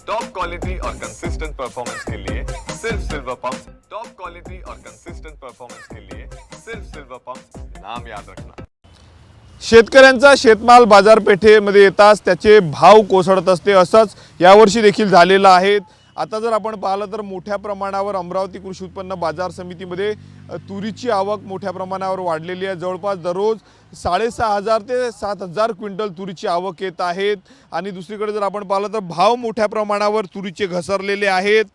Top quality और consistent performance के लिए सिर्फ सिल्वर पंप। टॉप क्वालिटी और कंसिस्टेंट परफॉर्मेंस के लिए सिर्फ सिल्वर पंप, नाम याद रखना। शेतकऱ्यांचा शेतमाल बाजारपेठेमध्ये येताच त्याचे भाव कोसळत असते, असंच यावर्षी देखील झालेलं आहे। आता जर आपण पाहिलं तर मोठ्या प्रमाणावर अमरावती कृषी उत्पन्न बाजार समितीमध्ये तुरीची आवक मोठ्या प्रमाणावर वाढलेली आहे। जवळपास दररोज 6,500 ते 7,000 क्विंटल तुरीची आवक येत आहेत। आणि दुसरीकडे जर आपण पाहिलं तर भाव मोठ्या प्रमाणावर तुरीचे घसरलेले आहेत।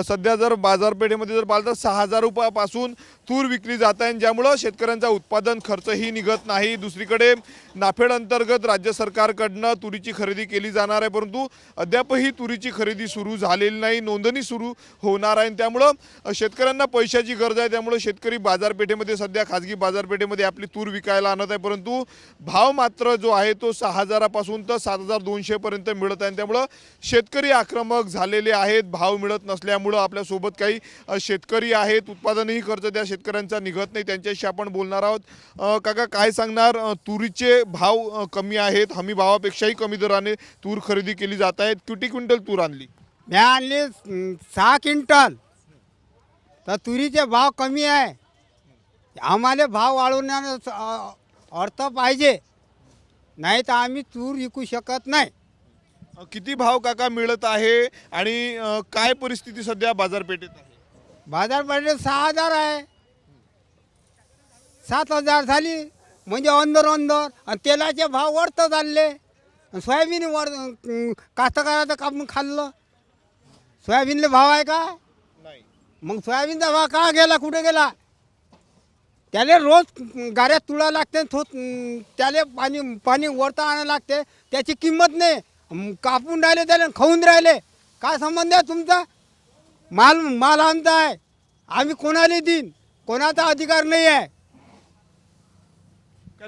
सध्या जर बाजारपेठेमध्ये जर पाहिलं तर 6,000 रुपयापासून तूर विकली जात आहे, ज्यामुळे शेतकऱ्यांचा उत्पादन खर्चही निघत नाही। दुसरीकडे नाफेड अंतर्गत राज्य सरकारकडून तुरीची खरेदी केली जाणार आहे, परंतु अद्यापही तुरीची खरेदी सुरू झालेली नाही, नोंदणी सुरू होणार आहे। त्यामुळे शेतकऱ्यांना पैशाची गरज आहे, त्यामुळे शेतकरी बाजारपेठेमध्ये सध्या खाजगी बाजारपेठेमध्ये आपली तूर विकायला आणत आहे, परंतु भाव मात्र जो आहे तो 6,000 पासून तर 7,200 पर्यंत मिळत आहे। त्यामुळे शेतकरी आक्रमक झालेले आहेत। भाव मिळत नसल्यामुळे आपल्या सोबत काही शेतकरी आहेत, उत्पादनही खर्च त्या शेतकऱ्यांचा निघत नाही, त्यांच्याशी आपण बोलणार आहोत। काका काय सांगणार, तुरीचे भाव कमी आहेत, हमी भावापेक्षाही कमी दराने तूर खरेदी केली जात आहेत। किती क्विंटल तूर आणली? मी आणली 6 क्विंटल। तर तुरीचे भाव कमी आहे, आम्हाला भाव वाढवण्याचा अर्थ पाहिजे, नाही तर आम्ही तूर विकू शकत नाही। किती भाव काका मिळत आहे आणि काय परिस्थिती सध्या बाजारपेठेत आहे? बाजारपेठेत 6,000 आहे, 7,000 झाली म्हणजे अंदर आणि तेलाचे भाव वाढत चालले। सोयाबीन कास्तकाराचं कापून खाल्लं, सोयाबीनले भाव आहे का? नाही। मग सोयाबीनचा भाव का गेला, कुठे गेला? त्याला रोज गाड्यात तुळा लागते, त्याला पाणी वरता आणायला लागते, त्याची किंमत नाही। कापून राहिले त्याला, खाऊन राहिले, काय संबंध आहे तुमचा? माल आमचा आहे, आम्ही कोणाला देईन, कोणाचा अधिकार नाही आहे।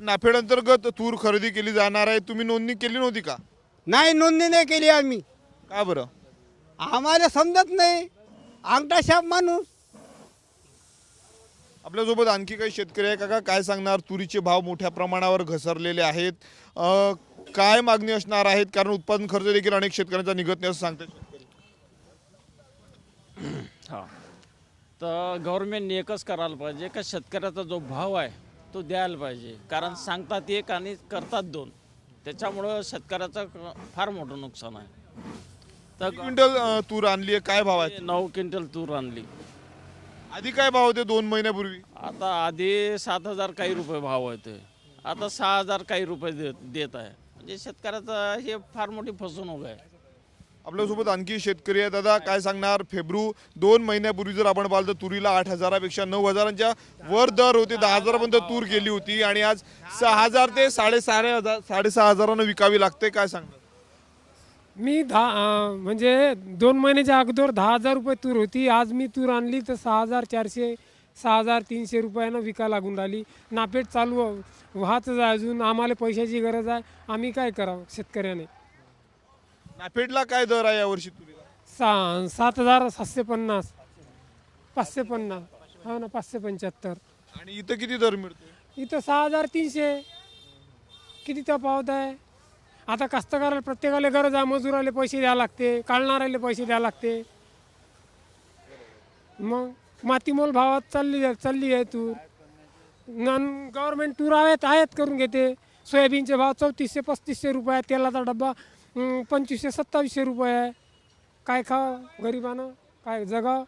नाफेड अंतर्गत तूर खरेदी केली जाणार आहे, तुम्ही नोंदणी केली नव्हती का? नाही, नोंदणी नाही केली आम्ही। का बरं? आम्हाला समजत नाही, अंगठा छाप माणूस। आपल्यासोबत आणखी काही शेतकरी आहे, काका काय सांगणार? तुरीचे भाव मोठ्या प्रमाणावर घसरलेले आहेत, काय मागणी असणार आहेत? कारण उत्पादन खर्च देखील अनेक शेतकऱ्यांचा निघत नाही असं सांगतात शेतकरी। हां, तर गव्हर्नमेंटने एकच करायला पाहिजे का शेतकऱ्याचा जो भाव आहे तो द्यायला पाहिजे, कारण सांगतात एक आणि करतात दोन, त्याच्यामुळं शेतकऱ्याचं फार मोठं नुकसान आहे। तर किती क्विंटल तूर आणली आहे, काय भाव आहे? 9 क्विंटल तूर आणली। आधी काय भाव होते 2 महिन्यापूर्वी? आता आधी 7,000 काही रुपये भाव होते, आता 6,000 काही रुपये देत आहे। म्हणजे शेतकऱ्याचं हे फार मोठी फसवणूक आहे। आपल्यासोबत आणखी शेतकरी आहे, दादा काय सांगणार? फेब्रुवारी 2 महिन्यापूर्वी जर आपण पाहिलं तर तुरीला 8,000पेक्षा 9,000च्या वर दर होते, 10,000 पर्यंत तूर गेली होती आणि आज 6,000 ते 6,500 विकावी लागते, काय सांगणार? मी म्हणजे 2 महिन्याच्या अगोदर 10,000 रुपये तूर होती, आज मी तूर आणली तर 6,400 6,300 रुपयानं विका लागून राहिली। नापेट चालू वाहतच आहे, अजून आम्हाला पैशाची गरज आहे, आम्ही काय करावं शेतकऱ्याने? नाफेडला काय दर आहे यावर्षी तुरीला? 7,750 550, हो ना, 575। आणि इथं किती दर मिळतो? इथं 6,300। किती तफावत आहे? आता कास्तकाराला प्रत्येकाला गरज आहे, मजुराला पैसे द्यावे लागते, काढणाऱ्याला पैसे द्यावे लागते, मग मातीमोल भावात चालली आहे तूर। गव्हर्नमेंट तूर आयात करून घेते। सोयाबीनचे भाव 3,400-3,500 रुपये आहे, तेलाचा डब्बा 2,500-2,700 रुपये आहे। काय खावं गरिबानं, काय जगावं?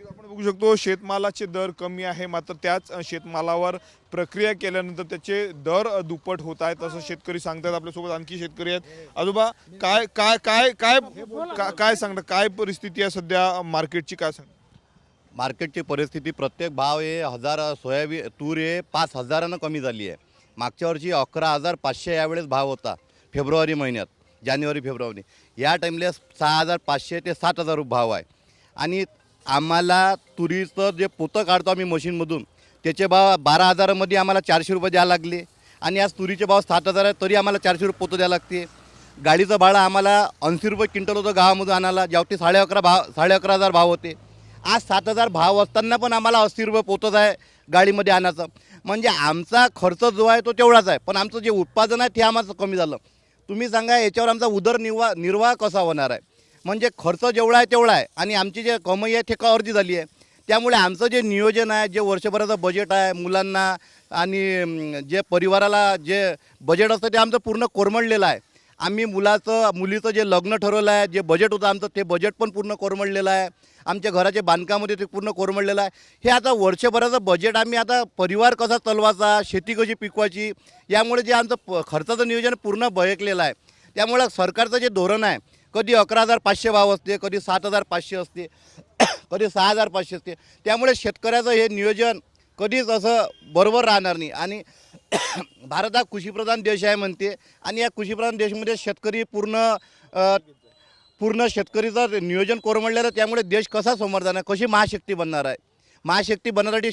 आपण बघू शकतो शेतमालाचे दर कमी आहे, मात्र त्याच शेतमालावर प्रक्रिया केल्यानंतर त्याचे दर दुप्पट होत आहेत असं शेतकरी सांगतात। आपल्यासोबत आणखी शेतकरी आहेत। आजोबा काय काय काय काय काय सांगता, काय परिस्थिती आहे सध्या मार्केटची, काय सांगता? मार्केटची परिस्थिती प्रत्येक भाव हे 1,000 सोयाबीन तूर हे 5,000नं कमी झाली आहे। मागच्या वर्षी 11,500 यावेळेस भाव होता फेब्रुवारी महिन्यात, जानेवारी फेब्रुवारी या टाईमला 6,500 ते 7,000 भाव आहे। आणि आम्हाला तुरीचं जे पोतं काढतो आम्ही मशीनमधून त्याचे भाव 12,000मध्ये आम्हाला 400 रुपये द्यायला लागले, आणि आज तुरीचे भाव 7,000 आहे तरी आम्हाला 400 रुपये पोतं द्यायला लागते। गाडीचं भाडं आम्हाला 80 रुपये क्विंटल होतं गावामधून आणायला, जेवढे 11,500 भाव होते, आज 7,000 भाव असताना पण आम्हाला 80 रुपये पोतच आहे गाडीमध्ये आणायचं। म्हणजे आमचा खर्च जो आहे तो तेवढाच आहे, पण आमचं जे उत्पादन आहे ते आम्हाला कमी झालं। तुम्ही सांगा याच्यावर आमचा उदरनिर्वाह कसा होणार आहे? म्हणजे खर्च जेवढा आहे तेवढा आहे आणि आमची जे कमाई आहे ते अर्धी झाली आहे. त्यामुळे आमचं जे नियोजन आहे, जे वर्षभराचं बजेट आहे मुलांना आणि जे परिवाराला जे बजेट असतं ते आमचं पूर्ण कोरमडलेलं आहे. आम्ही मुलीचं जे लग्न ठरवलं आहे, जे बजेट होतं आमचं ते बजेट पण पूर्ण कोरमडलेलं आहे. आमच्या घराचे बांधकामामध्ये ते पूर्ण कोरमडलेलं आहे. हे आता वर्षभराचं बजेट आम्ही आता परिवार कसा चालवायचा, शेती कशी पिकवायची, यामुळे जे आमचं खर्चाचं नियोजन पूर्ण बहकलेलं आहे. त्यामुळं सरकारचं जे धोरण आहे, कधी 11,500 भाव असते, कधी 7,500 असते, कधी 6,500 असते. त्यामुळे शेतकऱ्याचं हे नियोजन कधीच असं बरोबर राहणार नाही. आणि भारत हा कृषीप्रधान देश आहे म्हणते आणि या कृषीप्रधान देशामध्ये शेतकरी पूर्ण शेतकरीचं नियोजन कोरमडलेलं. त्यामुळे देश कसा समोर जाणार, कशी महाशक्ती बनणार आहे. महाशक्ती बनण्यासाठी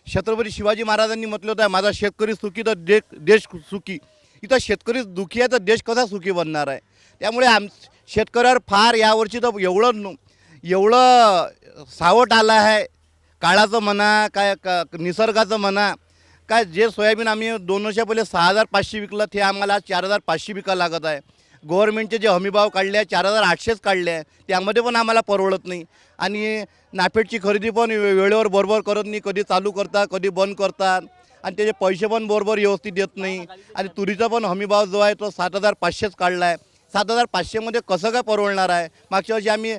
छत्रपती शिवाजी महाराजांनी म्हटलं होतं, माझा शेतकरी सुखी तर देश सुखी. इथं शेतकरी दुखी आहे तर देश कसा सुखी बनणार आहे. त्यामुळे शेतकऱ्यावर फार यावर्षी तर एवढं सावट आलं आहे. काळाचं म्हणा काय निसर्गाचं म्हणा काय, जे सोयाबीन आम्ही 2 वर्षा पहिले 6,500 विकलं ते आम्हाला 4,500 विकायला लागत आहे. गव्हर्नमेंटचे जे हमीभाव काढले आहे 4,800 काढले आहे, त्यामध्ये पण आम्हाला परवडत नाही. आणि नाफेडची खरेदी पण वेळेवर बरोबर करत नाही, कधी चालू करतात कधी बंद करतात आणि त्याचे पैसे पण बरोबर व्यवस्थित देत नाही. आणि तुरीचा पण हमीभाव जो आहे तो 7,500 काढला आहे. 7,500मध्ये कसं काय परवडणार आहे. मागच्या वर्षी आम्ही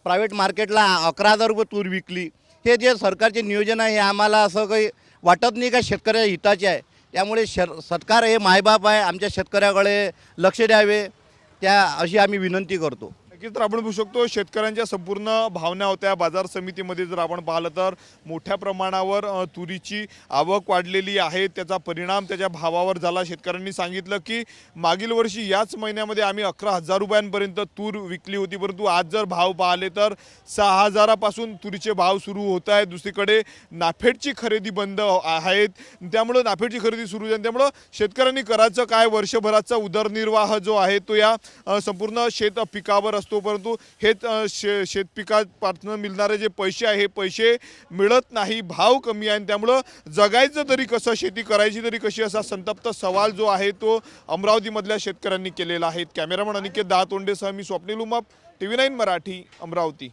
प्रायव्हेट मार्केटला 11,000 रुपये तूर विकली. हे जे सरकारचे नियोजन आहे हे आम्हाला असं काही वाटत नाही का शेतकऱ्याच्या हिताचे आहे. त्यामुळे सरकार हे मायबाप आहे, आमच्या शेतकऱ्याकडे लक्ष द्यावे अशी आम्ही विनंती करतो. नक्कीच तर आपण बघू शकतो शेतकऱ्यांच्या संपूर्ण भावना होत्या. बाजार समितीमध्ये जर आपण पाहिलं तर मोठ्या प्रमाणावर तुरीची आवक वाढलेली आहे, त्याचा परिणाम त्याच्या भावावर झाला. शेतकऱ्यांनी सांगितलं की मागील वर्षी याच महिन्यामध्ये आम्ही 11,000 रुपयांपर्यंत तूर विकली होती, परंतु आज जर भाव पाहिले तर 6,000पासून तुरीचे भाव सुरू होत आहेत. दुसरीकडे नाफेडची खरेदी बंद आहेत, त्यामुळं नाफेडची खरेदी सुरू झाली. त्यामुळं शेतकऱ्यांनी करायचं काय, वर्षभराचा उदरनिर्वाह जो आहे तो या संपूर्ण शेत पिकावर असतो. परंतु हेच शेतपिकापासून मिळणारे जे पैसे आहे हे पैसे मिळत नाही, भाव कमी आहे. त्यामुळं जगायचं तरी कसं, शेती करायची तरी कशी, असा संतप्त सवाल जो आहे तो अमरावतीमधल्या शेतकऱ्यांनी केलेला आहे. कॅमेरामन अनिकेत दातोंडेसह मी स्वप्नील उमाप, TV9 मराठी, अमरावती.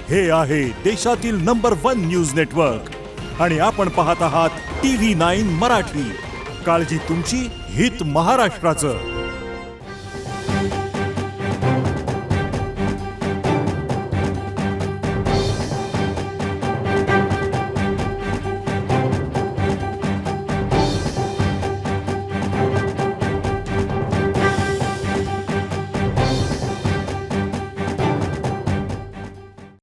हे आहे देशातील नंबर 1 न्यूज नेटवर्क आणि आपण पाहत आहात TV9 मराठी. काळजी तुमची, हित महाराष्ट्राचं.